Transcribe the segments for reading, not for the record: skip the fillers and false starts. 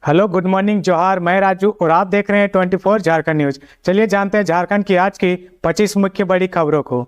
Hello, good morning, जोहार। मैं राजू और आप देख रहे हैं 24 झारखंड न्यूज। चलिए जानते हैं झारखंड की आज की 25 मुख्य बड़ी खबरों को।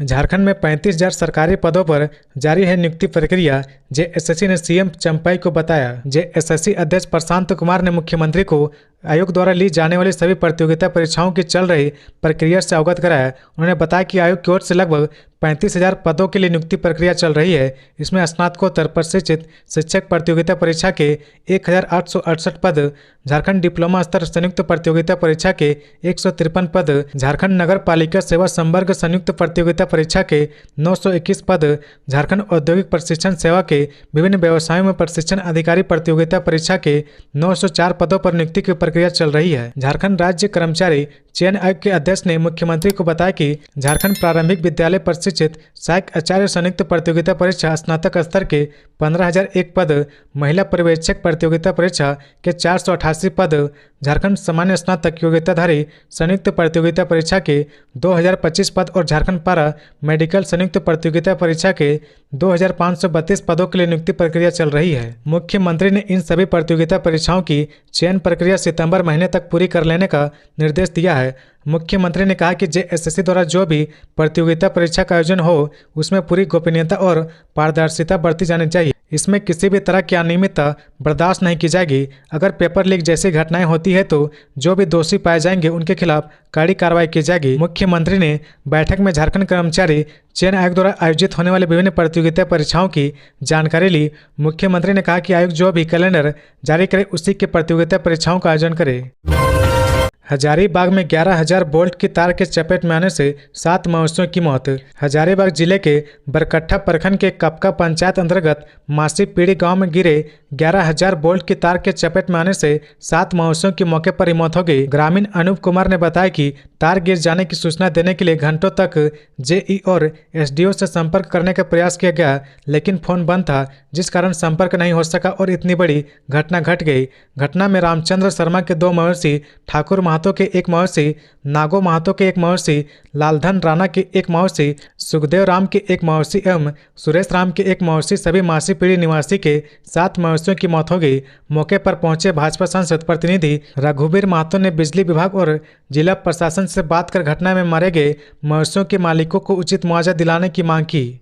झारखंड में 35,000 सरकारी पदों पर जारी है नियुक्ति प्रक्रिया, जेएसएससी ने सीएम चंपाई को बताया। जेएसएससी अध्यक्ष प्रशांत कुमार ने मुख्यमंत्री को आयोग द्वारा ली जाने वाली सभी प्रतियोगिता परीक्षाओं की चल रही प्रक्रिया से अवगत कराया। उन्होंने बताया कि आयोग की ओर से लगभग 35,000 पदों के लिए नियुक्ति प्रक्रिया चल रही है। इसमें स्नातकोत्तर प्रशिक्षित शिक्षक प्रतियोगिता परीक्षा के 1,868 पद, झारखंड डिप्लोमा स्तर संयुक्त प्रतियोगिता परीक्षा के 153 पद, झारखंड नगर पालिका सेवा संवर्ग संयुक्त प्रतियोगिता परीक्षा के 921 पद, झारखंड औद्योगिक प्रशिक्षण सेवा के विभिन्न व्यवसायों में प्रशिक्षण अधिकारी प्रतियोगिता परीक्षा के 904 पदों पर नियुक्ति की प्रक्रिया चल रही है। झारखंड राज्य कर्मचारी चयन आयोग के अध्यक्ष ने मुख्यमंत्री को बताया कि झारखंड प्रारंभिक विद्यालय प्रशिक्षित सहायक आचार्य संयुक्त प्रतियोगिता परीक्षा स्नातक स्तर के 15,001 पद, महिला पर्यवेक्षक प्रतियोगिता परीक्षा के 488 पद, झारखंड सामान्य स्नातक योग्यताधारी संयुक्त प्रतियोगिता परीक्षा के 2,025 पद और झारखंड पारा मेडिकल संयुक्त प्रतियोगिता परीक्षा के 2,532 पदों के लिए नियुक्ति प्रक्रिया चल रही है। मुख्यमंत्री ने इन सभी प्रतियोगिता परीक्षाओं की चयन प्रक्रिया सितंबर महीने तक पूरी कर लेने का निर्देश दिया है। मुख्यमंत्री ने कहा कि जेएसएससी द्वारा जो भी प्रतियोगिता परीक्षा का आयोजन हो उसमें पूरी गोपनीयता और पारदर्शिता बरती जानी चाहिए। इसमें किसी भी तरह की अनियमितता बर्दाश्त नहीं की जाएगी। अगर पेपर लीक जैसी घटनाएं होती है तो जो भी दोषी पाए जाएंगे उनके खिलाफ कड़ी कार्रवाई की जाएगी। मुख्यमंत्री ने बैठक में झारखंड कर्मचारी चयन आयोग द्वारा आयोजित होने वाले विभिन्न प्रतियोगिता परीक्षाओं की जानकारी ली। मुख्यमंत्री ने कहा कि आयोग जो भी कैलेंडर जारी करे उसी के प्रतियोगिता परीक्षाओं का आयोजन करे। हजारीबाग में 11,000 वोल्ट की तार के चपेट में आने से 7 मवेशियों की मौत। हजारीबाग जिले के बरकट्ठा प्रखंड के कपका पंचायत अंतर्गत मासी पीड़ी गांव में गिरे 11,000 वोल्ट की तार के चपेट में आने से 7 मवेशियों की मौके पर ही मौत हो गई। ग्रामीण अनूप कुमार ने बताया कि तार गिर जाने की सूचना देने के लिए घंटों तक जेई और एसडीओ से संपर्क करने का प्रयास किया गया, लेकिन फोन बंद था, जिस कारण संपर्क नहीं हो सका और इतनी बड़ी घटना घट गई। घटना में रामचंद्र शर्मा के 2 मवेशी, ठाकुर महतो के 1 मवेशी, नागो महतो के 1 मवेशी, लालधन राणा के 1 मवेशी, सुखदेव राम के 1 मवेशी एवं सुरेश राम के 1 मवेशी सभी मासी पीड़ी निवासी के 7 मवेशियों की मौत हो गई। मौके पर पहुंचे भाजपा सांसद प्रतिनिधि रघुवीर महतो ने बिजली विभाग और जिला प्रशासन से बात कर घटना में मारे गए मवेशियों के मालिकों को उचित मुआवजा दिलाने की मांग की।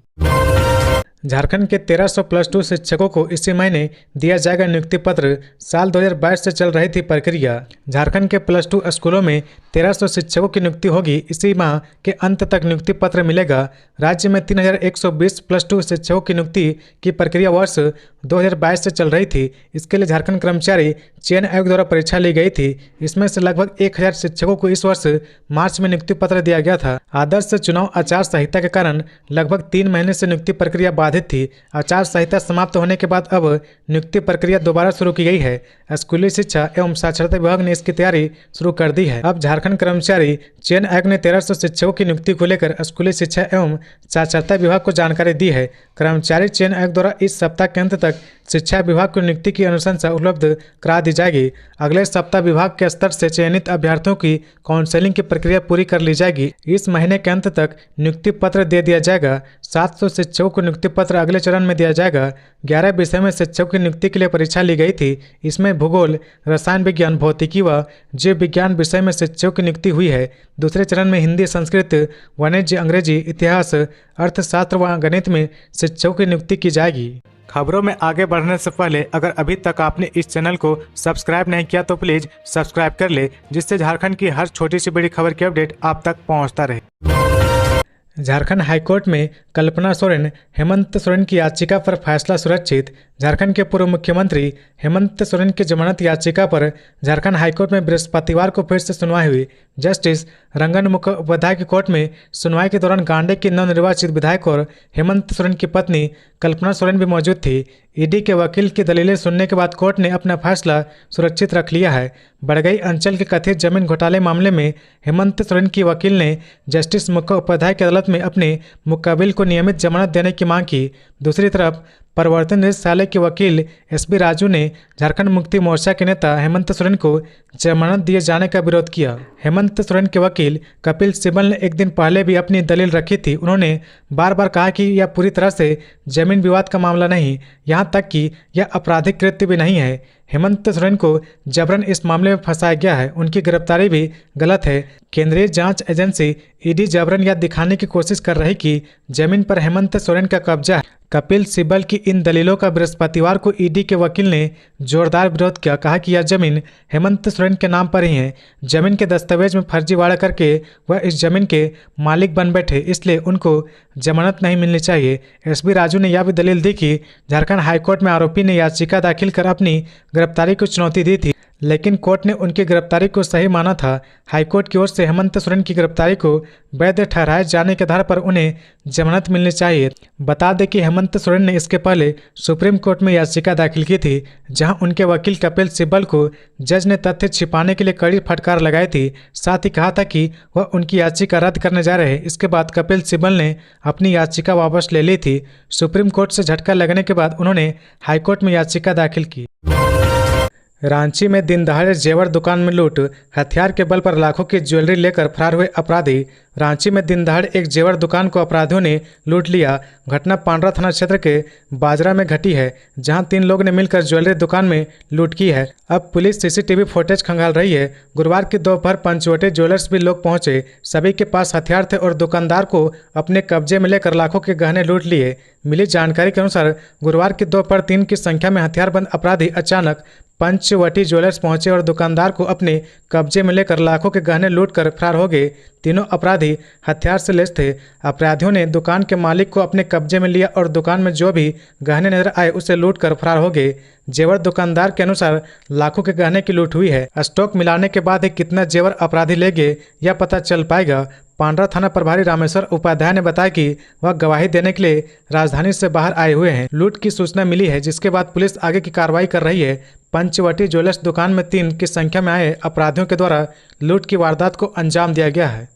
झारखंड के 1300 +2 शिक्षकों को इसी महीने दिया जाएगा नियुक्ति पत्र। साल 2022 से चल रही थी प्रक्रिया। झारखंड के +2 स्कूलों में 1300 शिक्षकों की नियुक्ति होगी। इसी माह के अंत तक नियुक्ति पत्र मिलेगा। राज्य में 3,120 +2 शिक्षकों की नियुक्ति की प्रक्रिया वर्ष 2022 से चल रही थी। इसके लिए झारखंड कर्मचारी चयन आयोग द्वारा परीक्षा ली गई थी। इसमें से लगभग 1,000 शिक्षकों को इस वर्ष मार्च में नियुक्ति पत्र दिया गया था। आदर्श चुनाव आचार संहिता के कारण लगभग 3 महीने से नियुक्ति प्रक्रिया बाधित थी। आचार संहिता समाप्त होने के बाद अब नियुक्ति प्रक्रिया दोबारा शुरू की गई है। स्कूली शिक्षा एवं साक्षरता विभाग ने इसकी तैयारी शुरू कर दी है। अब झारखंड कर्मचारी चयन आयोग ने 1300 शिक्षकों की नियुक्ति को लेकर स्कूली शिक्षा एवं साक्षरता विभाग को जानकारी दी है। कर्मचारी चयन आयोग द्वारा इस सप्ताह के अंत तक शिक्षा विभाग को नियुक्ति की अनुशंसा उपलब्ध करा दी जाएगी। अगले सप्ताह विभाग के स्तर से चयनित अभ्यर्थियों की काउंसलिंग की प्रक्रिया पूरी कर ली जाएगी। इस महीने के अंत तक नियुक्ति पत्र दे दिया जाएगा। 700 शिक्षकों को नियुक्ति पत्र अगले चरण में दिया जाएगा। 11 विषय में शिक्षकों की नियुक्ति के लिए परीक्षा ली गई थी। इसमें भूगोल, रसायन विज्ञान, भौतिकी व जीव विज्ञान विषय में शिक्षकों की नियुक्ति हुई है। दूसरे चरण में हिंदी, संस्कृत, वाणिज्य, अंग्रेजी, इतिहास, अर्थशास्त्र व गणित में शिक्षकों की नियुक्ति की जाएगी। खबरों में आगे बढ़ने से पहले अगर अभी तक आपने इस चैनल को सब्सक्राइब नहीं किया तो प्लीज सब्सक्राइब कर ले, जिससे झारखंड की हर छोटी सी बड़ी खबर की अपडेट आप तक पहुंचता रहे। झारखंड हाईकोर्ट में कल्पना सोरेन, हेमंत सोरेन की याचिका पर फैसला सुरक्षित। झारखंड के पूर्व मुख्यमंत्री हेमंत सोरेन की जमानत याचिका पर झारखंड हाईकोर्ट में बृहस्पतिवार को फिर से सुनवाई हुई। जस्टिस रंगन मुखोपाध्याय की कोर्ट में सुनवाई के दौरान गांडे की नवनिर्वाचित विधायक और हेमंत सोरेन की पत्नी कल्पना सोरेन भी मौजूद थी। ईडी के वकील की दलीलें सुनने के बाद कोर्ट ने अपना फैसला सुरक्षित रख लिया है। बड़गई अंचल के कथित जमीन घोटाले मामले में हेमंत सोरेन की वकील ने जस्टिस मुखोपाध्याय की अदालत में अपने मुकबिल को नियमित जमानत देने की मांग की। दूसरी तरफ प्रवर्तन निदेशालय के वकील एसबी राजू ने झारखंड मुक्ति मोर्चा के नेता हेमंत सोरेन को जमानत दिए जाने का विरोध किया। हेमंत सोरेन के वकील कपिल सिब्बल ने एक दिन पहले भी अपनी दलील रखी थी। उन्होंने बार बार कहा कि यह पूरी तरह से जमीन विवाद का मामला नहीं, यहाँ तक कि यह आपराधिक कृत्य भी नहीं है। हेमंत सोरेन को जबरन इस मामले में फंसाया गया है, उनकी गिरफ्तारी भी गलत है। केंद्रीय जांच एजेंसी ईडी जबरन यह दिखाने की कोशिश कर रही कि जमीन पर हेमंत सोरेन का कब्जा है। कपिल सिब्बल की इन दलीलों का बृहस्पतिवार को ईडी के वकील ने जोरदार विरोध किया। कहा कि यह जमीन हेमंत सोरेन के नाम पर ही है। जमीन के दस्तावेज में फर्जीवाड़ा करके वह इस जमीन के मालिक बन बैठे, इसलिए उनको जमानत नहीं मिलनी चाहिए। एसबी राजू ने यह भी दलील दी कि झारखंड हाईकोर्ट में आरोपी ने याचिका दाखिल कर अपनी गिरफ्तारी को चुनौती दी थी, लेकिन कोर्ट ने उनकी गिरफ्तारी को सही माना था। हाईकोर्ट की ओर से हेमंत सोरेन की गिरफ्तारी को वैध ठहराए जाने के आधार पर उन्हें जमानत मिलनी चाहिए। बता दें कि हेमंत सोरेन ने इसके पहले सुप्रीम कोर्ट में याचिका दाखिल की थी, जहां उनके वकील कपिल सिब्बल को जज ने तथ्य छिपाने के लिए कड़ी फटकार लगाई थी। साथ ही कहा था कि वह उनकी याचिका रद्द करने जा रहे हैं। इसके बाद कपिल सिब्बल ने अपनी याचिका वापस ले ली थी। सुप्रीम कोर्ट से झटका लगने के बाद उन्होंने हाईकोर्ट में याचिका दाखिल की। रांची में दिन दहाड़े जेवर दुकान में लूट, हथियार के बल पर लाखों की ज्वेलरी लेकर फरार हुए अपराधी। रांची में दिन दहाड़े एक जेवर दुकान को अपराधियों ने लूट लिया। घटना पांड्रा थाना क्षेत्र के बाजरा में घटी है, जहां 3 लोग ने मिलकर ज्वेलरी दुकान में लूट की है। अब पुलिस सीसीटीवी फुटेज खंगाल रही है। गुरुवार की दोपहर पंचवटी ज्वेलर्स भी लोग पहुंचे। सभी के पास हथियार थे और दुकानदार को अपने कब्जे में लेकर लाखों के गहने लूट लिए। मिली जानकारी के अनुसार गुरुवार की दोपहर 3 की संख्या में हथियारबंद अपराधी अचानक पंचवटी ज्वेलर्स पहुंचे और दुकानदार को अपने कब्जे में लेकर लाखों के गहने लूटकर फरार हो गए। तीनों अपराधी हथियार से लैस थे। अपराधियों ने दुकान के मालिक को अपने कब्जे में लिया और दुकान में जो भी गहने नजर आए उसे लूटकर फरार हो गए। जेवर दुकानदार के अनुसार लाखों के गहने की लूट हुई है। स्टॉक मिलाने के बाद ही कितना जेवर अपराधी ले गए यह पता चल पाएगा। पांड्रा थाना प्रभारी रामेश्वर उपाध्याय ने बताया कि वह गवाही देने के लिए राजधानी से बाहर आए हुए हैं। लूट की सूचना मिली है, जिसके बाद पुलिस आगे की कार्रवाई कर रही है। पंचवटी ज्वेलर्स दुकान में 3 की संख्या में आए अपराधियों के द्वारा लूट की वारदात को अंजाम दिया गया है।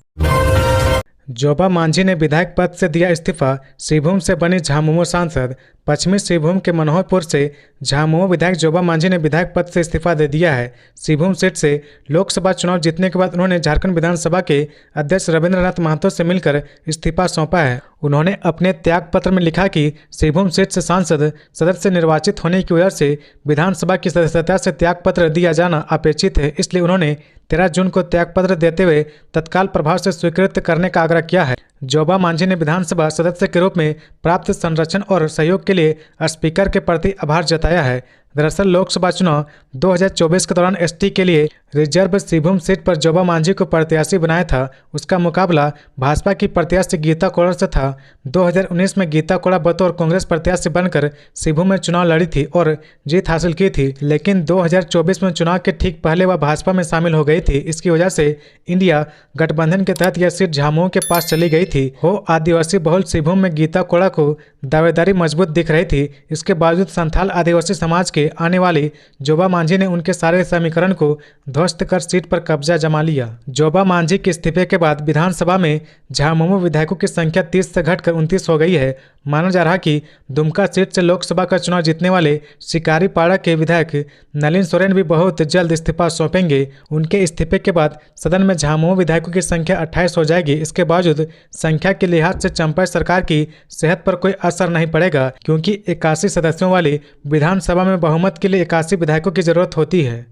जोबा मांझी ने विधायक पद से दिया इस्तीफा, सिंहभूम से बनी झामुमो सांसद। पश्चिमी सिंहभूम के मनोहरपुर से झामुमो विधायक जोबा मांझी ने विधायक पद से इस्तीफा दे दिया है। सिंहभूम सीट से लोकसभा चुनाव जीतने के बाद उन्होंने झारखंड विधानसभा के अध्यक्ष रविंद्रनाथ महतो से मिलकर इस्तीफा सौंपा है। उन्होंने अपने त्याग पत्र में लिखा कि सिंहभूम सीट से सांसद सदस्य निर्वाचित होने की वजह से विधानसभा की सदस्यता से त्याग पत्र दिया जाना अपेक्षित है, इसलिए उन्होंने 13 जून को त्यागपत्र देते हुए तत्काल प्रभाव से स्वीकृत करने का आग्रह किया है। जोबा मांझी ने विधानसभा सदस्य के रूप में प्राप्त संरक्षण और सहयोग के लिए स्पीकर के प्रति आभार जताया है। दरअसल लोकसभा चुनाव 2024 के दौरान एसटी के लिए रिजर्व सिंहभूम सीट पर जोबा मांझी को प्रत्याशी बनाया था। उसका मुकाबला भाजपा की प्रत्याशी गीता कोड़ा से था। 2019 में गीता कोड़ा बतौर कांग्रेस प्रत्याशी बनकर सिंहभूम में चुनाव लड़ी थी और जीत हासिल की थी, लेकिन 2024 में चुनाव के ठीक पहले वह भाजपा में शामिल हो गई थी। इसकी वजह से इंडिया गठबंधन के तहत यह सीट झामुमो के पास चली गई थी। हो आदिवासी बहुल सिंहभूम में गीता कोड़ा को दावेदारी मजबूत दिख रही थी। इसके बावजूद संथाल आदिवासी समाज के आने वाली जोबा मांझी ने उनके सारे समीकरण को ध्वस्त कर सीट पर कब्जा जमा लिया। जोबा मांझी के इस्तीफे के बाद विधानसभा में झामुमो विधायकों की संख्या 30 से घटकर 29 हो गई है। माना जा रहा कि दुमका सीट से लोकसभा का चुनाव जीतने वाले शिकारीपाड़ा के विधायक नलिन सोरेन भी बहुत जल्द इस्तीफा सौंपेंगे। उनके इस्तीफे के बाद सदन में झामुमो विधायकों की संख्या 28 हो जाएगी। इसके बावजूद संख्या के लिहाज से चंपाई सरकार की सेहत पर कोई असर नहीं पड़ेगा, क्योंकि 81 सदस्यों वाली विधानसभा में बहुमत के लिए 81 विधायकों की जरूरत होती है।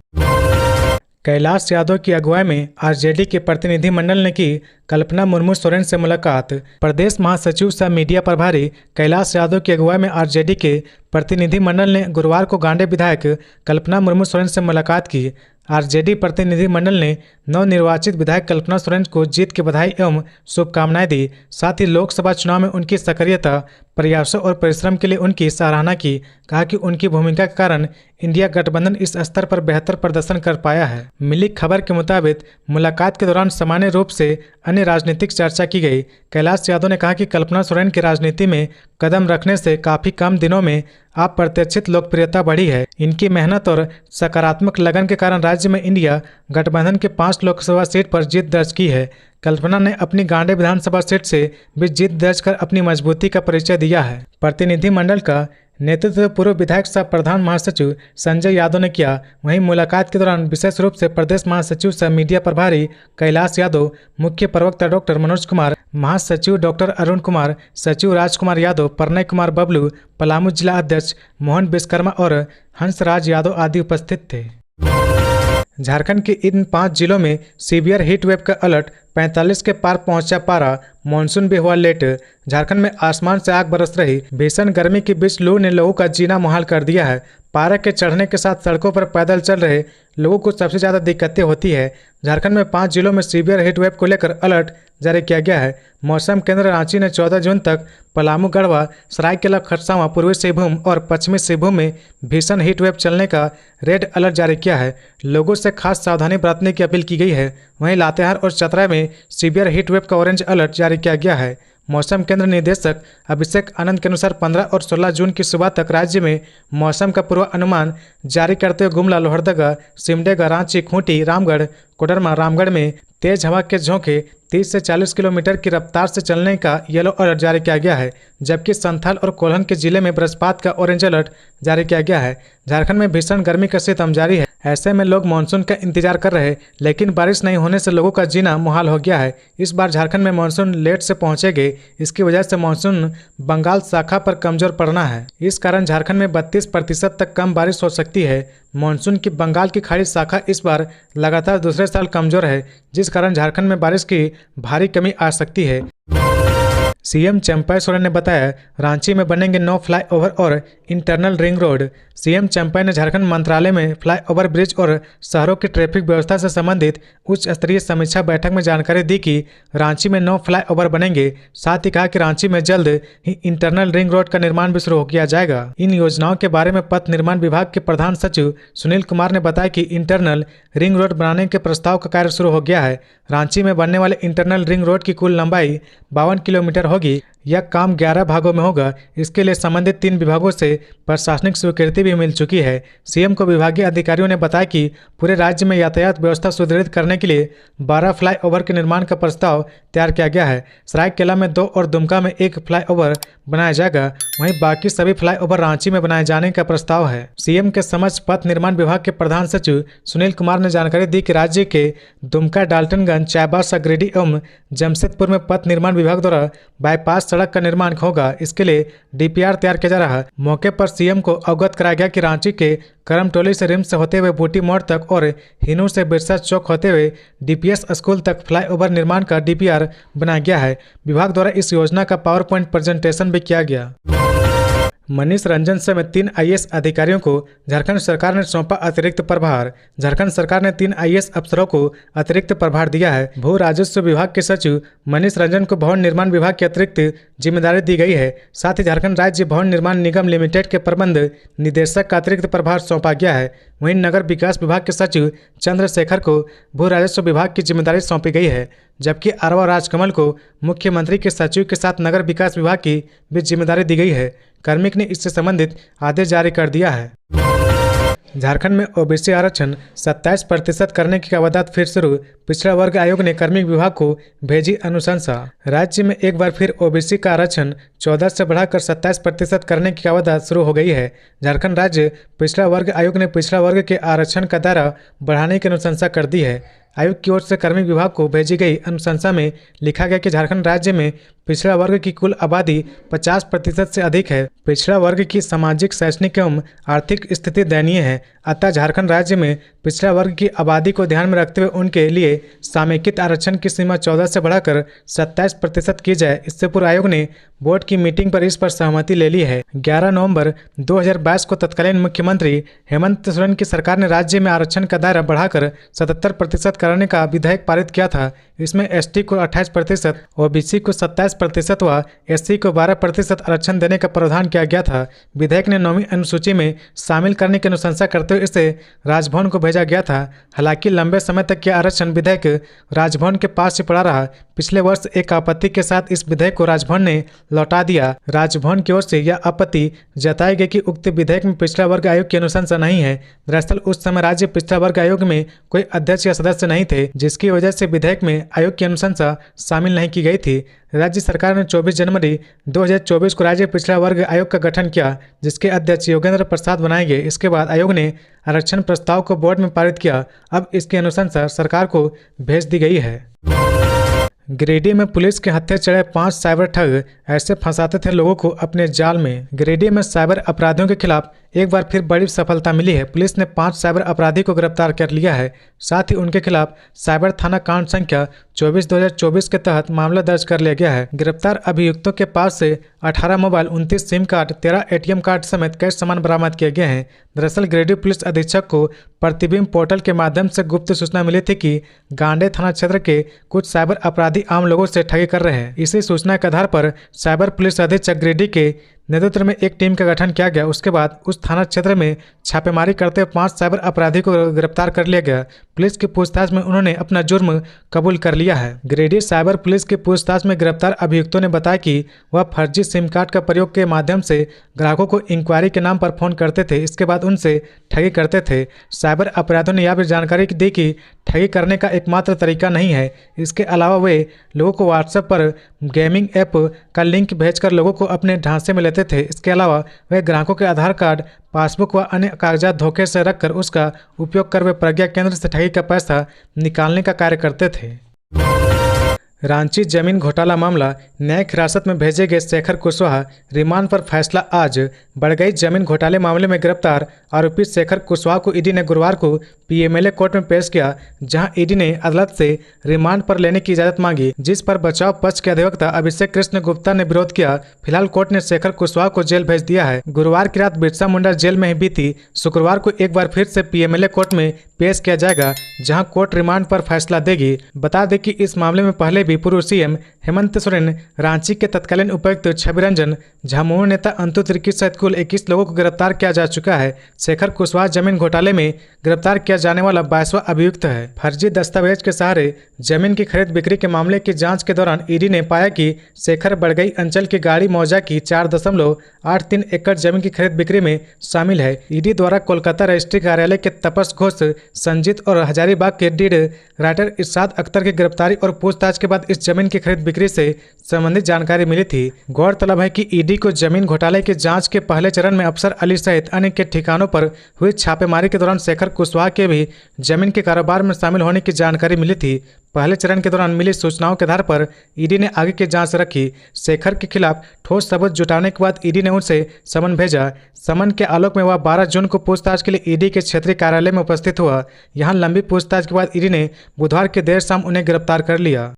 कैलाश यादव की अगुवाई में आरजेडी के प्रतिनिधिमंडल ने की कल्पना मुर्मू सोरेन से मुलाकात। प्रदेश महासचिव सह मीडिया प्रभारी कैलाश यादव की अगुवाई में आरजेडी के प्रतिनिधिमंडल ने गुरुवार को गांडे विधायक कल्पना मुर्मू सोरेन से मुलाकात की। आरजेडी प्रतिनिधिमंडल ने नवनिर्वाचित विधायक कल्पना सोरेन को जीत की बधाई एवं शुभकामनाएं दी। साथ ही लोकसभा चुनाव में उनकी सक्रियता, प्रयासों और परिश्रम के लिए उनकी सराहना की। कहा कि उनकी भूमिका के कारण इंडिया गठबंधन इस स्तर पर बेहतर प्रदर्शन कर पाया है। मिली खबर के मुताबिक मुलाकात के दौरान सामान्य रूप से अन्य राजनीतिक चर्चा की गई। कैलाश यादव ने कहा कि कल्पना सोरेन की राजनीति में कदम रखने से काफी कम दिनों में अप्रत्याशित लोकप्रियता बढ़ी है। इनकी मेहनत और सकारात्मक लगन के कारण राज्य में इंडिया गठबंधन के 5 लोकसभा सीट पर जीत दर्ज की है। कल्पना ने अपनी गांडे विधानसभा सीट से भी जीत दर्ज कर अपनी मजबूती का परिचय दिया है। प्रतिनिधिमंडल का नेतृत्व पूर्व विधायक सह प्रधान महासचिव संजय यादव ने किया। वहीं मुलाकात के दौरान विशेष रूप से प्रदेश महासचिव सह मीडिया प्रभारी कैलाश यादव, मुख्य प्रवक्ता डॉक्टर मनोज कुमार, महासचिव डॉक्टर अरुण कुमार, सचिव राजकुमार यादव, प्रणय कुमार बबलू, पलामू जिला अध्यक्ष मोहन विश्वकर्मा और हंसराज यादव आदि उपस्थित थे। झारखंड के इन 5 जिलों में सीवियर हीट वेव का अलर्ट, 45 के पार पहुंचा पारा, मानसून भी हुआ लेट। झारखंड में आसमान से आग बरस रही। भीषण गर्मी के बीच लू ने लोगों का जीना मुहाल कर दिया है। पारा के चढ़ने के साथ सड़कों पर पैदल चल रहे लोगों को सबसे ज़्यादा दिक्कतें होती है। झारखंड में 5 जिलों में सीवियर हीट वेव को लेकर अलर्ट जारी किया गया है। मौसम केंद्र रांची ने 14 जून तक पलामू, गढ़वा, सरायकेला खरसावां, पूर्वी सिंहभूम और पश्चिमी सिंहभूम में भीषण हीट वेव चलने का रेड अलर्ट जारी किया है। लोगों से खास सावधानी बरतने की अपील की गई है। वहीं लातेहार और चतरा में सीवियर हीट वेव का ऑरेंज अलर्ट जारी किया गया है। मौसम केंद्र निदेशक अभिषेक आनंद के अनुसार 15 और 16 जून की सुबह तक राज्य में मौसम का पूर्वानुमान जारी करते हुए गुमला, लोहरदगा, सिमडेगा, रांची, खूंटी, रामगढ़, कोडरमा, रामगढ़ में तेज हवा के झोंके 30 से 40 किलोमीटर की रफ्तार से चलने का येलो अलर्ट जारी किया गया है। जबकि संथाल और कोल्हन के जिले में वज्रपात का ऑरेंज अलर्ट जारी किया गया है। झारखंड में भीषण गर्मी का सितम जारी है। ऐसे में लोग मानसून का इंतजार कर रहे, लेकिन बारिश नहीं होने से लोगों का जीना मुहाल हो गया है। इस बार झारखंड में मानसून लेट से पहुंचेगे। इसकी वजह से मानसून बंगाल शाखा पर कमजोर पड़ना है। इस कारण झारखंड में 32% तक कम बारिश हो सकती है। मानसून की बंगाल की खाड़ी शाखा इस बार लगातार दूसरे साल कमजोर है, जिस कारण झारखंड में बारिश की भारी कमी आ सकती है। सीएम चंपई सोरेन ने बताया, रांची में बनेंगे 9 फ्लाईओवर और internal ring road. CM Champai ने झारखंड मंत्रालय में फ्लाईओवर ब्रिज और शहरों की ट्रैफिक व्यवस्था से संबंधित उच्च स्तरीय समीक्षा बैठक में जानकारी दी कि रांची में 9 फ्लाईओवर बनेंगे। साथ ही कहा कि रांची में जल्द ही इंटरनल रिंग रोड का निर्माण भी शुरू किया जाएगा। इन योजनाओं के बारे में पथ निर्माण विभाग के प्रधान सचिव सुनील कुमार ने बताया कि इंटरनल रिंग रोड बनाने के प्रस्ताव का कार्य शुरू हो गया है। रांची में बनने वाले इंटरनल रिंग रोड की कुल लंबाई 52 किलोमीटर होगी। यह काम 11 भागों में होगा। इसके लिए संबंधित 3 विभागों से प्रशासनिक स्वीकृति भी मिल चुकी है। सीएम को विभागीय अधिकारियों ने बताया कि पूरे राज्य में यातायात व्यवस्था सुदृढ़ करने के लिए 12 फ्लाईओवर के निर्माण का प्रस्ताव तैयार किया गया है। सरायकेला में 2 और दुमका में 1 फ्लाईओवर बनाया जाएगा। वहीं बाकी सभी फ्लाईओवर रांची में बनाए जाने का प्रस्ताव है। सीएम के समक्ष पथ निर्माण विभाग के प्रधान सचिव सुनील कुमार ने जानकारी दी कि राज्य के दुमका, डाल्टनगंज, चाईबासा, गिरिडीह एवं जमशेदपुर में पथ निर्माण विभाग द्वारा बाईपास सड़क का निर्माण होगा। इसके लिए डीपीआर तैयार किया जा रहा है। मौके पर सीएम को अवगत कराया गया कि रांची के करमटोली से रिम्स से होते हुए बूटी मोड़ तक और हिनू से बिरसा चौक होते हुए डीपीएस स्कूल तक फ्लाईओवर निर्माण का डीपीआर बनाया गया है। विभाग द्वारा इस योजना का पावर पॉइंट प्रेजेंटेशन भी किया गया। मनीष रंजन समेत 3 आईएएस अधिकारियों को झारखंड सरकार ने सौंपा अतिरिक्त प्रभार। झारखंड सरकार ने 3 आईएएस अफसरों को अतिरिक्त प्रभार दिया है। भू राजस्व विभाग के सचिव मनीष रंजन को भवन निर्माण विभाग की अतिरिक्त जिम्मेदारी दी गई है। साथ ही झारखंड राज्य भवन निर्माण निगम लिमिटेड के प्रबंध निदेशक का अतिरिक्त प्रभार सौंपा गया है। वहीं नगर विकास विभाग के सचिव चंद्रशेखर को भू राजस्व विभाग की जिम्मेदारी सौंपी गई है, जबकि अरवा राजकमल को मुख्यमंत्री के सचिव के साथ नगर विकास विभाग की भी जिम्मेदारी दी गई है। कार्मिक ने इससे संबंधित आदेश जारी कर दिया है। झारखंड में ओबीसी आरक्षण 27% करने की कवायद फिर शुरू। पिछड़ा वर्ग आयोग ने कार्मिक विभाग को भेजी अनुशंसा। राज्य में एक बार फिर ओबीसी का आरक्षण 14 से बढ़ाकर 27% करने की कवायद शुरू हो गई है। झारखंड राज्य पिछड़ा वर्ग आयोग ने पिछड़ा वर्ग के आरक्षण का दायरा बढ़ाने की अनुशंसा कर दी है। आयोग की ओर से कार्मिक विभाग को भेजी गई अनुशंसा में लिखा गया कि झारखंड राज्य में पिछड़ा वर्ग की कुल आबादी 50% से अधिक है। पिछड़ा वर्ग की सामाजिक, शैक्षणिक एवं आर्थिक स्थिति दयनीय है। अतः झारखंड राज्य में पिछड़ा वर्ग की आबादी को ध्यान में रखते हुए उनके लिए समेकित आरक्षण की सीमा 14 से बढ़ाकर 27% की जाए। इससे पूर्व आयोग ने बोर्ड की मीटिंग पर इस पर सहमति ले ली है। 11 नवंबर 2022 को तत्कालीन मुख्यमंत्री हेमंत सोरेन की सरकार ने राज्य में आरक्षण का दायरा बढ़ाकर 77% करने का विधेयक पारित किया था। इसमें एसटी को 28%, ओबीसी को 27% व एससी को 12% आरक्षण देने का प्रावधान किया गया था। विधेयक ने 9वीं अनुसूची में शामिल करने की अनुशंसा करते हुए हेतु इसे राजभवन को भेजा गया था। हालांकि लंबे समय तक यह आरक्षण विधेयक राजभवन के पास ही पड़ा रहा। पिछले वर्ष एक आपत्ति के साथ इस विधेयक को राजभवन ने लौटा दिया। राजभवन की ओर से यह आपत्ति जताई गई कि उक्त विधेयक में पिछड़ा वर्ग आयोग की अनुशंसा नहीं है। दरअसल उस समय राज्य पिछड़ा वर्ग आयोग में कोई अध्यक्ष या सदस्य नहीं थे, जिसकी वजह से विधेयक में आयोग की अनुशंसा शामिल नहीं की गई थी। राज्य सरकार ने 24 जनवरी 2024 को राज्य पिछड़ा वर्ग आयोग का गठन किया, जिसके अध्यक्ष योगेंद्र प्रसाद बनाए गए। इसके बाद आयोग ने आरक्षण प्रस्ताव को बोर्ड में पारित किया। अब इसकी अनुशंसा सरकार को भेज दी गई है। गिरिडीह में पुलिस के हत्थे चढ़े 5 साइबर ठग ऐसे फंसाते थे लोगों को अपने जाल में। गिरिडीह में साइबर अपराधियों के खिलाफ एक बार फिर बड़ी सफलता मिली है। पुलिस ने 5 साइबर अपराधी को गिरफ्तार कर लिया है। साथ ही उनके खिलाफ साइबर थाना कांड संख्या 24/2024 के तहत मामला दर्ज कर लिया गया है। गिरफ्तार अभियुक्तों के पास से 18 mobile, 29 SIM card, 13 ATM card समेत कई सामान बरामद किए गए हैं। दरअसल गिरिडीह पुलिस अधीक्षक को प्रतिबिंब पोर्टल के माध्यम से गुप्त सूचना मिली थी कि गांडे थाना क्षेत्र के कुछ साइबर अपराधी आम लोगों से ठगी कर रहे हैं। इसी सूचना के आधार पर साइबर पुलिस अधीक्षक गिरिडीह के नेतृत्व में एक टीम का गठन किया गया। उसके बाद उस थाना क्षेत्र में छापेमारी करते 5 साइबर अपराधी को गिरफ्तार कर लिया गया। पुलिस की पूछताछ में उन्होंने अपना जुर्म कबूल कर लिया है। गिरिडीह साइबर पुलिस की पूछताछ में गिरफ्तार अभियुक्तों ने बताया कि वह फर्जी सिम कार्ड का प्रयोग के माध्यम से ग्राहकों को इंक्वायरी के नाम पर फोन करते थे। इसके बाद उनसे ठगी करते थे। साइबर अपराधियों ने यह भी जानकारी दी कि ठगी करने का एकमात्र तरीका नहीं है। इसके अलावा वे लोगों को व्हाट्सएप पर गेमिंग ऐप का लिंक भेजकर लोगों को अपने ढांचे में लेते थे। इसके अलावा वे ग्राहकों के आधार कार्ड, पासबुक व अन्य कागजात धोखे से रखकर उसका उपयोग कर वे प्रज्ञा केंद्र से ठगी का पैसा निकालने का कार्य करते थे। रांची जमीन घोटाला मामला, न्यायिक हिरासत में भेजे गए शेखर कुशवाहा, रिमांड पर फैसला आज। बड़गई जमीन घोटाले मामले में गिरफ्तार आरोपी शेखर कुशवाहा को ईडी ने गुरुवार को पीएमएलए कोर्ट में पेश किया, जहां ईडी ने अदालत से रिमांड पर लेने की इजाजत मांगी, जिस पर बचाव पक्ष के अधिवक्ता अभिषेक कृष्ण गुप्ता ने विरोध किया। फिलहाल कोर्ट ने शेखर कुशवाहा को जेल भेज दिया है। गुरुवार की रात बिरसा मुंडा जेल में ही बीती। शुक्रवार को एक बार फिर से पीएमएलए कोर्ट में पेश किया जाएगा, जहां कोर्ट रिमांड पर फैसला देगी। बता दें कि इस मामले में पहले भी पूर्व सीएम हेमंत सोरेन, रांची के तत्कालीन उपायुक्त छवि रंजन, झामुमो नेता अंतु तिर्की सहित कुल 21 लोगों को गिरफ्तार किया जा चुका है। शेखर कुशवाहा जमीन घोटाले में गिरफ्तार किया जाने वाला 22वां अभियुक्त है। फर्जी दस्तावेज के सहारे जमीन की खरीद बिक्री के मामले की जांच के दौरान ईडी ने पाया कि शेखर बड़गई अंचल की गाड़ी मौजा की 4.83 एकड़ जमीन की खरीद बिक्री में शामिल है। ईडी द्वारा कोलकाता रजिस्ट्री कार्यालय के तपस घोष, संजीत और हजारीबाग के डीड राइटर इरशाद अख्तर की गिरफ्तारी और पूछताछ के बाद इस जमीन की खरीद बिक्री से संबंधित जानकारी मिली थी। गौरतलब है कि ईडी को जमीन घोटाले की जांच के पहले चरण में अफसर अली सहित अन्य के ठिकानों पर हुई छापेमारी के दौरान शेखर कुशवाहा के भी जमीन के कारोबार में शामिल होने की जानकारी मिली थी। पहले चरण के दौरान मिली सूचनाओं के आधार पर ईडी ने आगे की जांच रखी। शेखर के खिलाफ ठोस सबूत जुटाने के बाद ईडी ने उनसे समन भेजा। समन के आलोक में वह 12 जून को पूछताछ के लिए ईडी के क्षेत्रीय कार्यालय में उपस्थित हुआ। यहां लंबी पूछताछ के बाद ईडी ने बुधवार की देर शाम उन्हें गिरफ्तार कर लिया।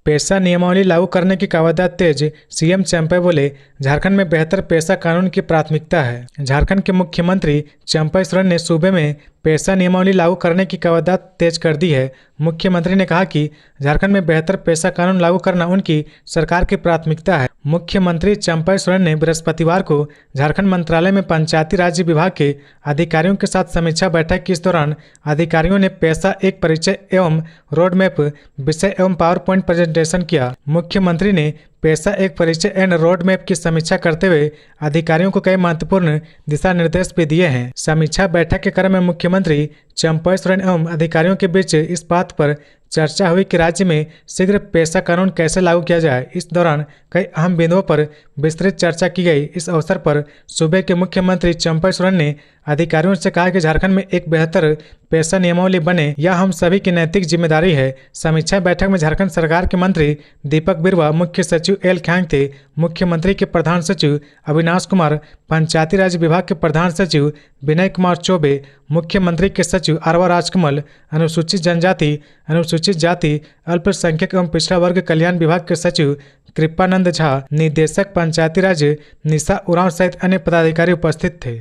पेशा नियमावली लागू करने की कवायद तेज, सीएम चंपई बोले, झारखंड में बेहतर पेशा कानून की प्राथमिकता है। झारखंड के मुख्यमंत्री चंपई सोरेन ने सूबे में पेशा नियमावली लागू करने की कवायद तेज कर दी है। मुख्यमंत्री ने कहा कि झारखंड में बेहतर पेशा कानून लागू करना उनकी सरकार की प्राथमिकता है। मुख्यमंत्री चंपई सोरेन ने बृहस्पतिवार को झारखंड मंत्रालय में पंचायती राज विभाग के अधिकारियों के साथ समीक्षा बैठक की। इस दौरान अधिकारियों ने पेशा एक परिचय एवं रोड मैप विषय एवं पावर पॉइंट प्रेजेंटेशन किया। मुख्यमंत्री ने पेशा एक परिचय एंड रोड मैप की समीक्षा करते हुए अधिकारियों को कई महत्वपूर्ण दिशा निर्देश भी दिए हैं। समीक्षा बैठक के क्रम में मुख्यमंत्री चंपई सोरेन एवं अधिकारियों के बीच इस बात पर चर्चा हुई कि राज्य में शीघ्र पेशा कानून कैसे लागू किया जाए। इस दौरान कई अहम बिंदुओं पर विस्तृत चर्चा की गई। इस अवसर पर सूबे के मुख्यमंत्री चंपई सोरेन ने अधिकारियों से कहा कि झारखंड में एक बेहतर पेशा नियमावली बने, यह हम सभी की नैतिक जिम्मेदारी है। समीक्षा बैठक में झारखंड सरकार के मंत्री दीपक बिरुवा, मुख्य सचिव एल ख्यांगते, मुख्यमंत्री के प्रधान सचिव अविनाश कुमार, पंचायती राज विभाग के प्रधान सचिव विनय कुमार चौबे, मुख्यमंत्री के सचिव आरवा राजकमल, अनुसूचित जनजाति, अनुसूचित जाति, अल्पसंख्यक एवं पिछड़ा वर्ग कल्याण विभाग के सचिव कृपानंद झा, निदेशक पंचायती राज निशा उरांव सहित अन्य पदाधिकारी उपस्थित थे।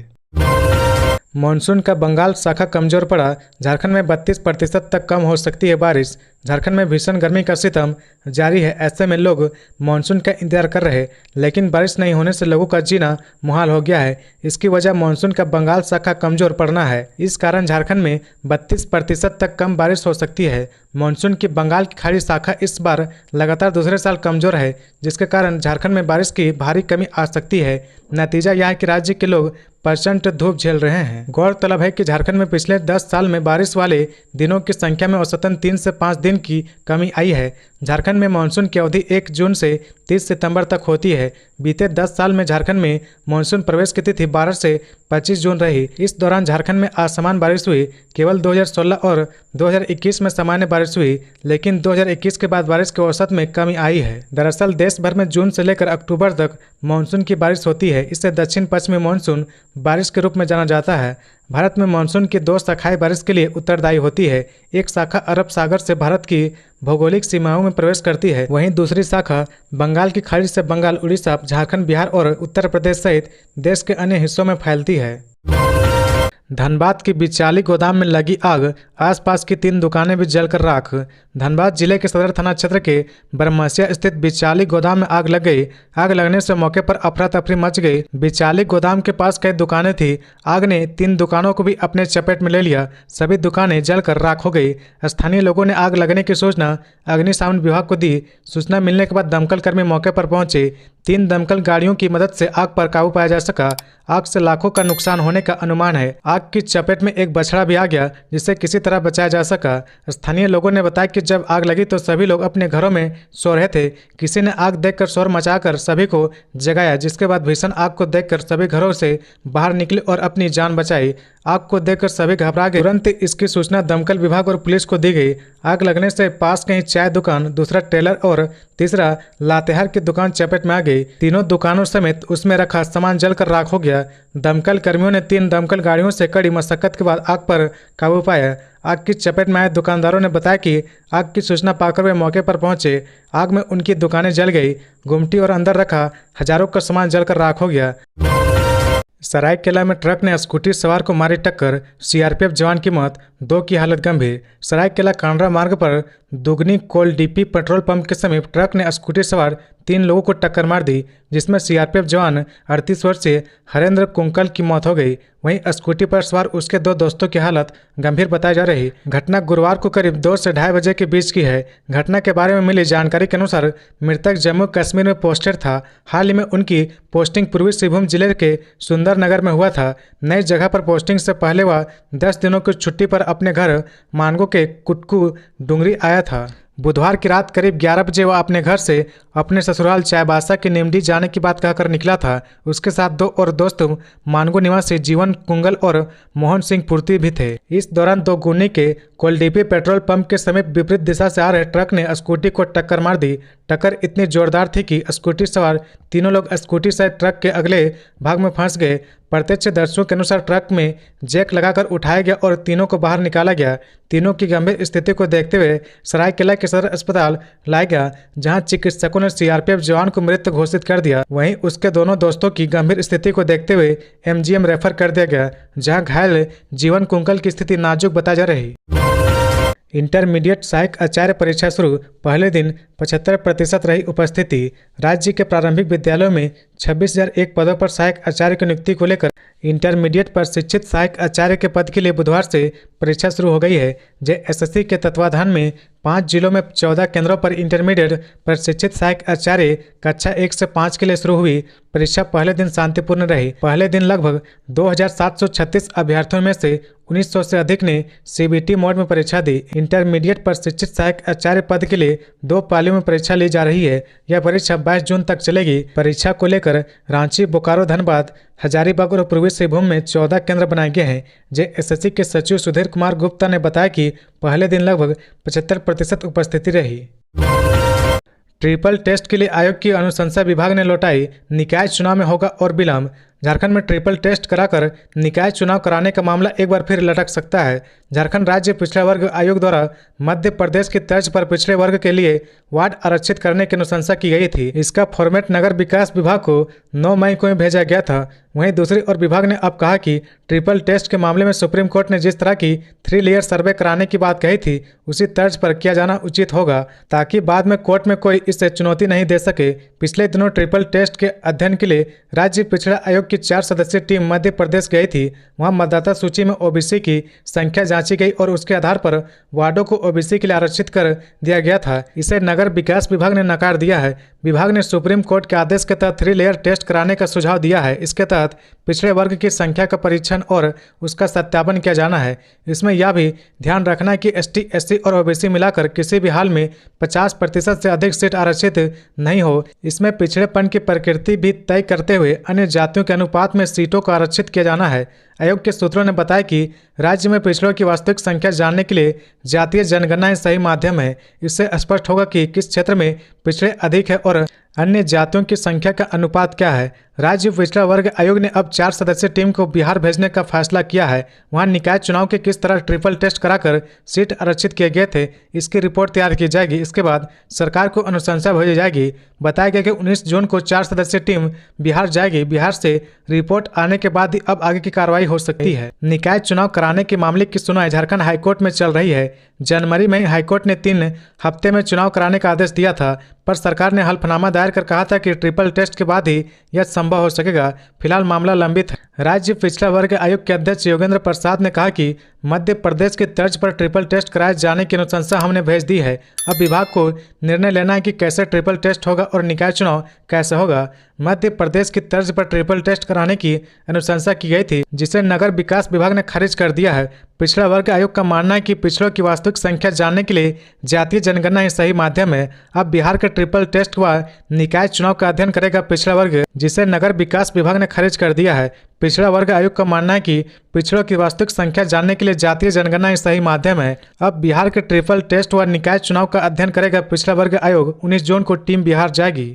मानसून का बंगाल शाखा कमजोर पड़ा, झारखंड में 32% तक कम हो सकती है बारिश। झारखंड में भीषण गर्मी का सितम जारी है। ऐसे में लोग मानसून का इंतजार कर रहे, लेकिन बारिश नहीं होने से लोगों का जीना मुहाल हो गया है। इसकी वजह मानसून का बंगाल शाखा कमजोर पड़ना है। इस कारण झारखंड में 32% तक कम बारिश हो सकती है। मानसून की बंगाल की खाड़ी शाखा इस बार लगातार दूसरे साल कमजोर है, जिसके कारण झारखंड में बारिश की भारी कमी आ सकती है। नतीजा यह है कि राज्य के लोग प्रचंड धूप झेल रहे हैं। गौरतलब है कि झारखंड में पिछले 10 साल में बारिश वाले दिनों की संख्या में औसतन 3 से 5 दिन की कमी आई है। झारखंड में मानसून की अवधि 1 जून से 30 सितंबर तक होती है। बीते 10 साल में झारखंड में मानसून प्रवेश की तिथि 12 से 25 जून रही। इस दौरान झारखंड में असमान बारिश हुई। केवल 2016 और 2021 में सामान्य बारिश हुई, लेकिन 2021 के बाद बारिश के औसत में कमी आई है। दरअसल देश भर में जून से लेकर अक्टूबर तक मानसून की बारिश होती है। इसे दक्षिण पश्चिमी मानसून बारिश के रूप में जाना जाता है। भारत में मानसून की 2 शाखाएं बारिश के लिए उत्तरदायी होती है। एक शाखा अरब सागर से भारत की भौगोलिक सीमाओं में प्रवेश करती है, वहीं दूसरी शाखा बंगाल की खाड़ी से बंगाल, उड़ीसा, झारखंड, बिहार और उत्तर प्रदेश सहित देश के अन्य हिस्सों में फैलती है। धनबाद की बिचाली गोदाम में लगी आग, आसपास की 3 दुकानें भी जलकर राख। धनबाद जिले के सदर थाना क्षेत्र के बरमसिया स्थित बिचाली गोदाम में आग लग गई। आग लगने से मौके पर अफरा तफरी मच गई। बिचाली गोदाम के पास कई दुकानें थी। आग ने 3 दुकानों को भी अपने चपेट में ले लिया। सभी दुकानें जलकर राख हो गई। स्थानीय लोगों ने आग लगने की सूचना अग्निशमन विभाग को दी। सूचना मिलने के बाद दमकल कर्मी मौके पर पहुंचे। 3 दमकल गाड़ियों की मदद से आग पर काबू पाया जा सका। आग से लाखों का नुकसान होने का अनुमान है। आग की चपेट में एक बछड़ा भी आ गया, जिसे किसी तरह बचाया जा सका। स्थानीय लोगों ने बताया कि जब आग लगी तो सभी लोग अपने घरों में सो रहे थे। किसी ने आग देखकर शोर मचाकर सभी को जगाया, जिसके बाद भीषण आग को देखकर सभी घरों से बाहर निकले और अपनी जान बचाई। आग को देखकर सभी घबरा गए। तुरंत इसकी सूचना दमकल विभाग और पुलिस को दी गई। आग लगने से पास कहीं चाय दुकान, दूसरा टेलर और तीसरा लातेहार की दुकान चपेट में आ गई। तीनों दुकानों समेत उसमें रखा सामान जलकर राख हो गया। दमकल कर्मियों ने 3 दमकल गाड़ियों से कड़ी मशक्कत के बाद आग पर काबू पाया। आग की चपेट में आए दुकानदारों ने बताया कि आग की सूचना पाकर वे मौके पर पहुंचे। आग में उनकी दुकानें जल गई। गुमटी और अंदर रखा हजारों का सामान जलकर राख हो गया। सरायकेला में ट्रक ने स्कूटी सवार को मारी टक्कर, सीआरपीएफ जवान की मौत, 2 की हालत गंभीर। सरायकेला कांडरा मार्ग पर दुगनी कोल डीपी पेट्रोल पंप के समीप ट्रक ने स्कूटी सवार 3 लोगों को टक्कर मार दी, जिसमें सीआरपीएफ जवान 38 वर्षीय हरेंद्र कुंकल की मौत हो गई। वहीं स्कूटी पर सवार उसके 2 दोस्तों की हालत गंभीर बताई जा रही। घटना गुरुवार को करीब 2 से 2:30 बजे के बीच की है। घटना के बारे में मिली जानकारी के अनुसार मृतक जम्मू कश्मीर में पोस्टेड था। हाल ही में उनकी पोस्टिंग पूर्वी सिंहभूम जिले के सुंदरनगर में हुआ था। नई जगह पर पोस्टिंग से पहले वह 10 दिनों की छुट्टी पर अपने घर मानगो के कुटकू डुंगरी आया था। बुधवार की रात करीब 11 बजे वह अपने घर से अपने ससुराल चायबासा की निमडी जाने की बात कहकर निकला था। उसके साथ 2 और दोस्त मानगो निवासी जीवन कुंगल और मोहन सिंह पूर्ति भी थे। इस दौरान दोगुनी के कोलडीपी पेट्रोल पंप के समीप विपरीत दिशा से आ रहे ट्रक ने स्कूटी को टक्कर मार दी। टक्कर इतनी जोरदार थी कि स्कूटी सवार तीनों लोग स्कूटी से ट्रक के अगले भाग में फंस गए। प्रत्यक्षदर्शियों के अनुसार ट्रक में जैक लगाकर उठाया गया और तीनों को बाहर निकाला गया। तीनों की गंभीर स्थिति को देखते हुए सरायकेला के सदर अस्पताल लाया गया, जहां चिकित्सकों ने सीआरपीएफ जवान को मृत घोषित कर दिया। वहीं उसके दोनों दोस्तों की गंभीर स्थिति को देखते हुए एमजीएम रेफर कर दिया गया, जहां घायल जीवन कुंकल की स्थिति नाजुक बताई जा रही। इंटरमीडिएट सहायक आचार्य परीक्षा शुरू, पहले दिन 75% रही उपस्थिति। राज्य के प्रारंभिक विद्यालयों में 26,001 पदों पर सहायक आचार्य की नियुक्ति को लेकर इंटरमीडिएट पर शिक्षित सहायक आचार्य के पद के लिए बुधवार से परीक्षा शुरू हो गई है। जेएसएससी के तत्वाधान में 5 जिलों में 14 केंद्रों पर इंटरमीडिएट पर शिक्षित सहायक आचार्य कक्षा 1 से 5 के लिए शुरू हुई। परीक्षा पहले दिन शांतिपूर्ण रही। पहले दिन लगभग 2,736 अभ्यर्थियों में से 1900 से अधिक ने सीबीटी मोड में परीक्षा दी। इंटरमीडिएट पर शिक्षित सहायक आचार्य पद के लिए 2 पालियों में परीक्षा ली जा रही है। यह परीक्षा 22 जून तक चलेगी। परीक्षा को लेकर रांची, बोकारो, धनबाद, हजारीबाग और पूर्वी सिंहभूम में 14 केंद्र बनाए गए हैं। जेएसएससी के सचिव सुधीर कुमार गुप्ता ने बताया कि पहले दिन लगभग 75% उपस्थिति रही। ट्रिपल टेस्ट के लिए आयोग की अनुशंसा विभाग ने लौटाई, निकाय चुनाव में होगा और विलंब। झारखंड में ट्रिपल टेस्ट कराकर निकाय चुनाव कराने का मामला एक बार फिर लटक सकता है। झारखंड राज्य पिछड़ा वर्ग आयोग द्वारा मध्य प्रदेश की तर्ज पर पिछड़े वर्ग के लिए वार्ड आरक्षित करने की अनुशंसा की गई थी। इसका फॉर्मेट नगर विकास विभाग को 9 मई को ही भेजा गया था। वहीं दूसरी ओर विभाग ने अब कहा कि ट्रिपल टेस्ट के मामले में सुप्रीम कोर्ट ने जिस तरह की 3 लेयर सर्वे कराने की बात कही थी उसी तर्ज पर किया जाना उचित होगा, ताकि बाद में कोर्ट में कोई इसे चुनौती नहीं दे सके। पिछले दिनों ट्रिपल टेस्ट के अध्ययन के लिए राज्य पिछड़ा आयोग की 4 सदस्यीय टीम मध्य प्रदेश गई थी। वहां मतदाता सूची में ओबीसी की संख्या जांची गई और उसके आधार पर वार्डों को ओबीसी के लिए आरक्षित कर दिया गया था। इसे नगर विकास विभाग ने नकार दिया है। विभाग ने सुप्रीम कोर्ट के आदेश के तहत 3 लेयर टेस्ट कराने का सुझाव दिया है। इसके तहत पिछड़े वर्ग की संख्या का परीक्षण और उसका सत्यापन किया जाना है। इसमें यह भी ध्यान रखना है कि एसटी, एससी और ओबीसी मिलाकर किसी भी हाल में 50% से अधिक सीट आरक्षित नहीं हो। इसमें पिछड़ेपन की प्रकृति भी तय करते हुए अन्य जातियों के अनुपात में सीटों को आरक्षित किया जाना है। आयोग के सूत्रों ने बताया कि राज्य में पिछड़ों की वास्तविक संख्या जानने के लिए जातीय जनगणना सही माध्यम है। इससे स्पष्ट होगा कि किस क्षेत्र में पिछड़े अधिक है और अन्य जातियों की संख्या का अनुपात क्या है। राज्य पिछड़ा वर्ग आयोग ने अब 4 सदस्यीय टीम को बिहार भेजने का फैसला किया है। वहां निकाय चुनाव के किस तरह ट्रिपल टेस्ट कराकर सीट आरक्षित किए गए थे, इसकी रिपोर्ट तैयार की जाएगी। इसके बाद सरकार को अनुशंसा भेजी जाएगी। बताया गया कि 19 जून को 4 सदस्यीय टीम बिहार जाएगी। बिहार से रिपोर्ट आने के बाद ही अब आगे की कार्रवाई हो सकती है। निकाय चुनाव कराने के मामले की सुनवाई झारखंड हाईकोर्ट में चल रही है। जनवरी में हाईकोर्ट ने 3 हफ्ते में चुनाव कराने का आदेश दिया था, पर सरकार ने हल्फनामा दायर कर कहा था कि ट्रिपल टेस्ट के बाद ही यह संभव हो सकेगा। फिलहाल मामला लंबित है। राज्य पिछड़ा वर्ग आयोग के अध्यक्ष योगेंद्र प्रसाद ने कहा कि मध्य प्रदेश की तर्ज पर ट्रिपल टेस्ट कराए जाने की अनुशंसा हमने भेज दी है। अब विभाग को निर्णय लेना है कि कैसे ट्रिपल टेस्ट होगा और निकाय चुनाव कैसे होगा। मध्य प्रदेश की तर्ज पर ट्रिपल टेस्ट कराने की अनुशंसा की गई थी, जिसे नगर विकास विभाग ने खारिज कर दिया है। पिछड़ा वर्ग आयोग का मानना है कि पिछड़ों की वास्तविक संख्या जानने के लिए जातीय जनगणना ही सही माध्यम है। अब बिहार के ट्रिपल टेस्ट व निकाय चुनाव का अध्ययन करेगा पिछड़ा वर्ग, जिसे नगर विकास विभाग ने खारिज कर दिया है। पिछड़ा वर्ग आयोग का मानना है कि पिछड़ों की वास्तविक संख्या जानने के लिए जातीय जनगणना ही सही माध्यम है। अब बिहार के ट्रिपल टेस्ट व निकाय चुनाव का अध्ययन करेगा पिछड़ा वर्ग आयोग। 19 जून को टीम बिहार जाएगी।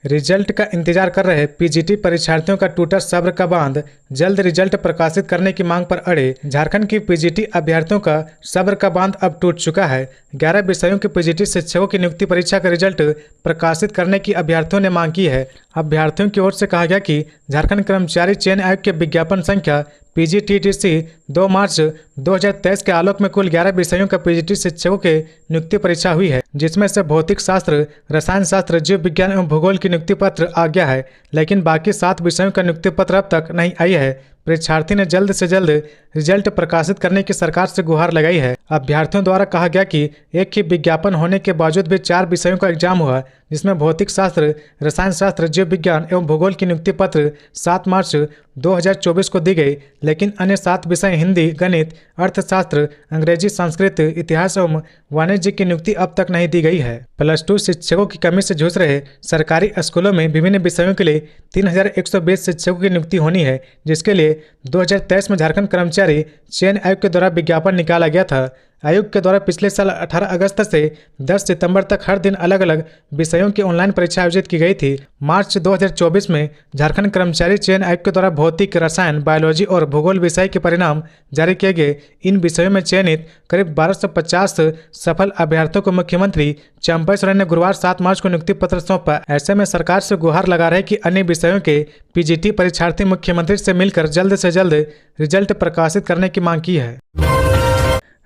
रिजल्ट का इंतजार कर रहे पीजीटी परीक्षार्थियों का टूटा सब्र का बांध, जल्द रिजल्ट प्रकाशित करने की मांग पर अड़े। झारखंड की पीजीटी अभ्यर्थियों का सब्र का बांध अब टूट चुका है। 11 विषयों के पीजीटी शिक्षकों की नियुक्ति परीक्षा का रिजल्ट प्रकाशित करने की अभ्यर्थियों ने मांग की है। अभ्यर्थियों की ओर से कहा गया कि झारखंड कर्मचारी चयन आयोग के विज्ञापन संख्या PGTTC 2 मार्च 2023 के आलोक में कुल 11 विषयों का पीजीटी शिक्षकों के नियुक्ति परीक्षा हुई है, जिसमें से भौतिक शास्त्र, रसायन शास्त्र, जीव विज्ञान एवं भूगोल की नियुक्ति पत्र आ गया है, लेकिन बाकी 7 विषयों का नियुक्ति पत्र अब तक नहीं आई है। परीक्षार्थी ने जल्द से जल्द रिजल्ट प्रकाशित करने की सरकार से गुहार लगाई है। अभ्यर्थियों द्वारा कहा गया कि एक ही विज्ञापन होने के बावजूद भी 4 विषयों का एग्जाम हुआ, जिसमें भौतिक शास्त्र, रसायन शास्त्र, जीव विज्ञान एवं भूगोल की नियुक्ति पत्र 7 मार्च 2024 को दी गई, लेकिन अन्य 7 विषय हिंदी, गणित, अर्थशास्त्र, अंग्रेजी, संस्कृत, इतिहास एवं वाणिज्य की नियुक्ति अब तक नहीं दी गई है। +2 शिक्षकों की कमी से जूझ रहे सरकारी स्कूलों में विभिन्न विषयों के लिए 3120 शिक्षकों की नियुक्ति होनी है, जिसके लिए 2023 में झारखंड कर्मचारी चयन आयोग के द्वारा विज्ञापन निकाला गया था। आयोग के द्वारा पिछले साल 18 अगस्त से 10 सितंबर तक हर दिन अलग अलग विषयों की ऑनलाइन परीक्षा आयोजित की गई थी। मार्च 2024 में झारखंड कर्मचारी चयन आयोग के द्वारा भौतिक, रसायन, बायोलॉजी और भूगोल विषय के परिणाम जारी किए गए। इन विषयों में चयनित करीब 1250 सफल अभ्यर्थियों को मुख्यमंत्री चंपई सोरेन ने गुरुवार 7 मार्च को नियुक्ति पत्र सौंपा। ऐसे में सरकार से गुहार लगा रहे कि अन्य विषयों के पीजीटी परीक्षार्थी मुख्यमंत्री से मिलकर जल्द से जल्द रिजल्ट प्रकाशित करने की मांग की है।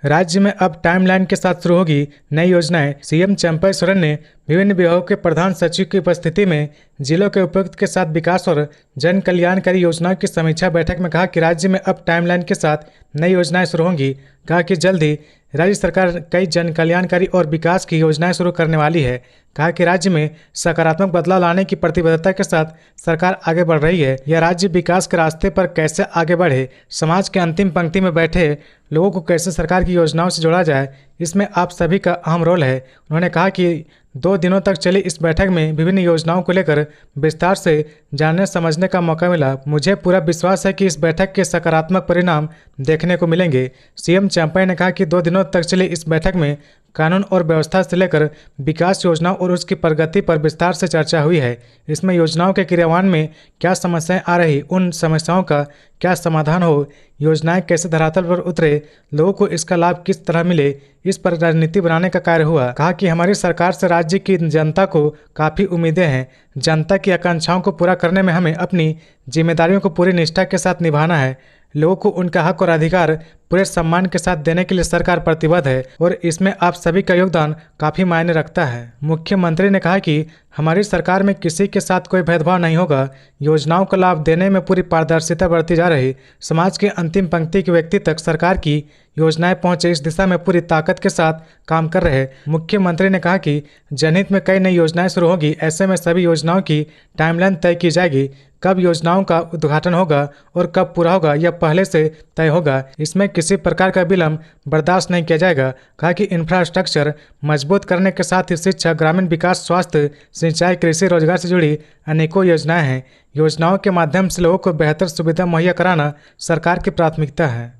राज्य में अब टाइमलाइन के साथ शुरू होगी नई योजनाएं। सीएम चंपई सोरेन ने विभिन्न विभागों के प्रधान सचिव की उपस्थिति में जिलों के उपायुक्त के साथ विकास और जन कल्याणकारी योजनाओं की समीक्षा बैठक में कहा कि राज्य में अब टाइमलाइन के साथ नई योजनाएं शुरू होंगी। कहा कि जल्द ही राज्य सरकार कई जन कल्याणकारी और विकास की योजनाएं शुरू करने वाली है। कहा कि राज्य में सकारात्मक बदलाव लाने की प्रतिबद्धता के साथ सरकार आगे बढ़ रही है। यह राज्य विकास के रास्ते पर कैसे आगे बढ़े, समाज के अंतिम पंक्ति में बैठे लोगों को कैसे सरकार की योजनाओं से जोड़ा जाए, इसमें आप सभी का अहम रोल है। उन्होंने कहा कि 2 दिनों तक चली इस बैठक में विभिन्न योजनाओं को लेकर विस्तार से जानने समझने का मौका मिला। मुझे पूरा विश्वास है कि इस बैठक के सकारात्मक परिणाम देखने को मिलेंगे। सीएम चंपाई ने कहा कि 2 दिनों तक चली इस बैठक में कानून और व्यवस्था से लेकर विकास योजनाओं और उसकी प्रगति पर विस्तार से चर्चा हुई है। इसमें योजनाओं के क्रियान्वयन में क्या समस्याएं आ रही, उन समस्याओं का क्या समाधान हो, योजनाएं कैसे धरातल पर उतरे, लोगों को इसका लाभ किस तरह मिले, इस पर रणनीति बनाने का कार्य हुआ। कहा कि हमारी सरकार से राज्य की जनता को काफ़ी उम्मीदें हैं। जनता की आकांक्षाओं को पूरा करने में हमें अपनी जिम्मेदारियों को पूरी निष्ठा के साथ निभाना है। लोगों को उनका हक और अधिकार पूरे सम्मान के साथ देने के लिए सरकार प्रतिबद्ध है और इसमें आप सभी का योगदान काफ़ी मायने रखता है। मुख्यमंत्री ने कहा कि हमारी सरकार में किसी के साथ कोई भेदभाव नहीं होगा। योजनाओं का लाभ देने में पूरी पारदर्शिता बरती जा रही। समाज के अंतिम पंक्ति के व्यक्ति तक सरकार की योजनाएं पहुंचे, इस दिशा में पूरी ताकत के साथ काम कर रहे। मुख्यमंत्री ने कहा कि जनहित में कई नई योजनाएं शुरू होगी। ऐसे में सभी योजनाओं की टाइमलाइन तय की जाएगी। कब योजनाओं का उद्घाटन होगा और कब पूरा होगा यह पहले से तय होगा। इसमें किसी प्रकार का विलंब बर्दाश्त नहीं किया जाएगा। कहा कि इंफ्रास्ट्रक्चर मजबूत करने के साथ ही शिक्षा, ग्रामीण विकास, स्वास्थ्य, सिंचाई, कृषि, रोजगार से जुड़ी अनेकों योजनाएं हैं। योजनाओं के माध्यम से लोगों को बेहतर सुविधा मुहैया कराना सरकार की प्राथमिकता है।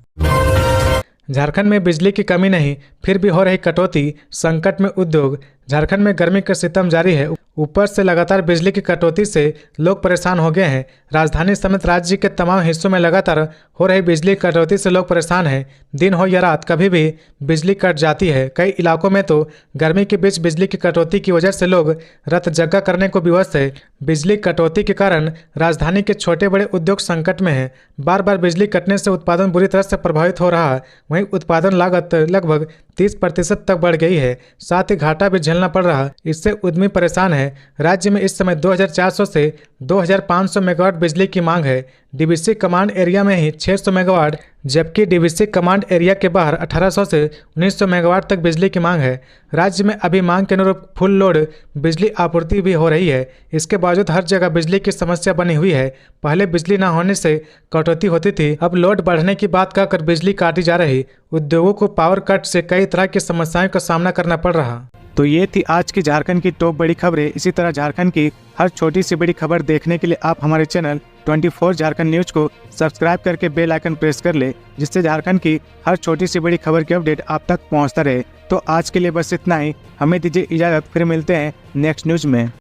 झारखंड में बिजली की कमी नहीं, फिर भी हो रही कटौती, संकट में उद्योग। झारखंड में गर्मी का सितम जारी है। ऊपर से लगातार बिजली की कटौती से लोग परेशान हो गए हैं। राजधानी समेत राज्य के तमाम हिस्सों में लगातार हो रही बिजली कटौती से लोग परेशान हैं। दिन हो या रात कभी भी बिजली कट जाती है। कई इलाकों में तो गर्मी के बीच बिजली की कटौती की वजह से लोग रत जगह करने को विवश है। बिजली कटौती के कारण राजधानी के छोटे बड़े उद्योग संकट में हैं। बार बार बिजली कटने से उत्पादन बुरी तरह से प्रभावित हो रहा है। वहीं उत्पादन लागत लगभग 30% तक बढ़ गई है। साथ ही घाटा भी झेलना पड़ रहा। इससे उद्यमी परेशान है। राज्य में इस समय 2400 से 2500 मेगावाट बिजली की मांग है। डीवीसी कमांड एरिया में ही 600 मेगावाट, जबकि डीवीसी कमांड एरिया के बाहर 1800 से 1900 मेगावाट तक बिजली की मांग है। राज्य में अभी मांग के अनुरूप फुल लोड बिजली आपूर्ति भी हो रही है। इसके बावजूद हर जगह बिजली की समस्या बनी हुई है। पहले बिजली न होने से कटौती होती थी, अब लोड बढ़ने की बात कहकर बिजली काटी जा रही। उद्योगों को पावर कट से कई तरह की समस्याओं का सामना करना पड़ रहा। तो ये थी आज की झारखंड की टॉप बड़ी खबरें। इसी तरह झारखंड की हर छोटी सी बड़ी खबर देखने के लिए आप हमारे चैनल 24 झारखंड न्यूज को सब्सक्राइब करके बेल आइकन प्रेस कर ले, जिससे झारखंड की हर छोटी सी बड़ी खबर की अपडेट आप तक पहुंचता रहे। तो आज के लिए बस इतना ही। हमें दीजिए इजाजत, फिर मिलते हैं नेक्स्ट न्यूज में।